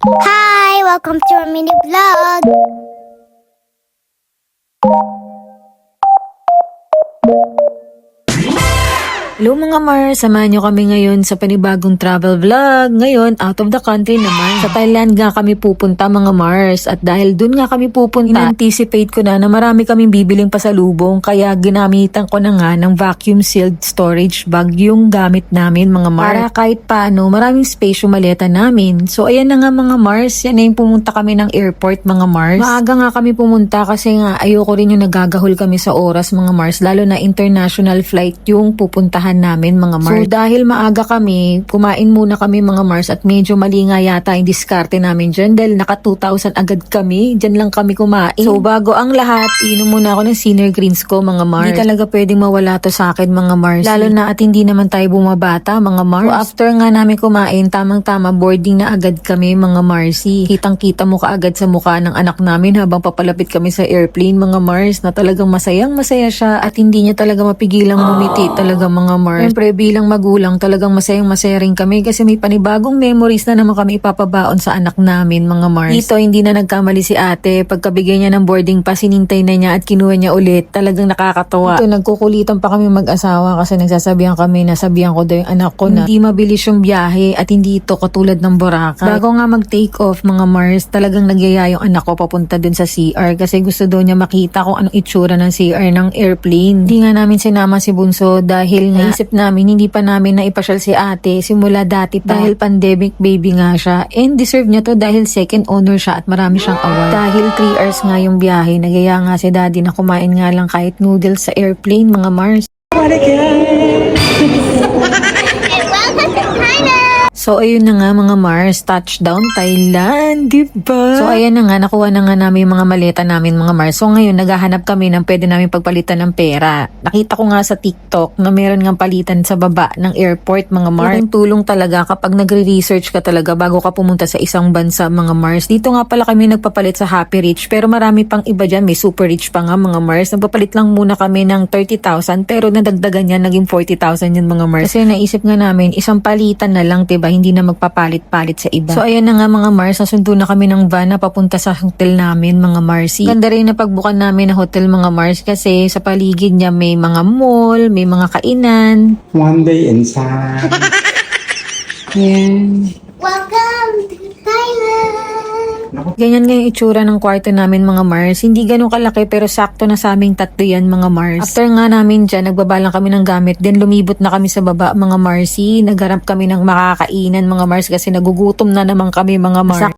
Hi! Welcome to our mini vlog! Hello mga Mars, samahan nyo kami ngayon sa panibagong travel vlog. Ngayon, out of the country naman. Sa Thailand nga kami pupunta mga Mars. At dahil dun nga kami pupunta, in-anticipate ko na marami kaming bibiling pasalubong. Kaya ginamitan ko na nga ng vacuum sealed storage bag yung gamit namin mga Mars. Para kahit paano, maraming space yung maleta namin. So ayan na nga mga Mars, yan na yung pumunta kami ng airport mga Mars. Maaga nga kami pumunta kasi nga ayoko rin yung nagagahol kami sa oras mga Mars. Lalo na international flight yung pupuntahan namin mga Mars. So dahil maaga kami, kumain muna kami mga Mars at medyo mali nga yata yung diskarte namin dyan dahil naka 2,000 agad kami. Dyan lang kami kumain. So bago ang lahat, inom muna ako ng Senior Greens ko mga Mars. Hindi talaga pwedeng mawala to sa akin mga Mars. Lalo na at hindi naman tayo bumabata mga Mars. So after nga namin kumain, tamang-tama boarding na agad kami mga Marsi. Kitang-kita mo kaagad sa mukha ng anak namin habang papalapit kami sa airplane mga Mars na talagang masayang-masaya siya at hindi niya talaga mapigilang ngumiti talaga mga Mars. Siyempre bilang magulang talagang masayang-masaya rin kami kasi may panibagong memories na naman kami ipapabaon sa anak namin mga Mars. Dito hindi na nagkamali si ate. Pagkabigay niya ng boarding pass, sinintay na niya at kinuha niya ulit. Talagang nakakatawa. Ito nagkukulitan pa kami mag-asawa kasi nagsasabihan kami na sabihan ko daw yung anak ko na hindi mabilis yung biyahe at hindi ito katulad ng Boracay. Bago nga mag-take off mga Mars, talagang nagyaya yung anak ko papunta dun sa CR kasi gusto daw niya makita kung anong itsura ng CR ng airplane. Hindi nga namin sinama si Bunso dahil nga naisip namin hindi pa namin naipasyal si ate simula dati pa dahil pandemic baby nga siya and deserve niya to dahil second owner siya at marami siyang award. Dahil 3 hours nga yung biyahe, nagyaya nga si daddy na kumain nga lang kahit noodles sa airplane mga Mars. So ayun na nga mga Mars, touchdown Thailand, diba? So ayan na nga, nakuha na nga namin yung mga maleta namin mga Mars. So ngayon naghahanap kami ng pwede namin pagpalitan ng pera. Nakita ko nga sa TikTok na meron nga palitan sa baba ng airport mga Mars. Yung tulong talaga kapag nagre-research ka talaga bago ka pumunta sa isang bansa mga Mars. Dito nga pala kami nagpapalit sa Happy Rich pero marami pang iba dyan, may Super Rich pa nga mga Mars. Nagpapalit lang muna kami ng 30,000 pero nadagdagan yan, naging 40,000 yun mga Mars. Kasi naisip nga namin, isang palitan na lang, diba? Hindi na magpapalit-palit sa iba. So ayan na nga mga Mars, nasundo na kami ng van na papunta sa hotel namin mga Marsi. Ganda rin na pagbukan namin na hotel mga Mars kasi sa paligid niya may mga mall, may mga kainan. One day inside. Yan. Welcome to Thailand! Ganyan nga yung itsura ng kwarto namin mga Mars. Hindi ganun kalaki pero sakto na sa aming tatlo yan mga Mars. After nga namin dyan, nagbabalang kami ng gamit. Then lumibot na kami sa baba mga Marsi. Nagharap kami ng makakainan mga Mars kasi nagugutom na naman kami mga Mars.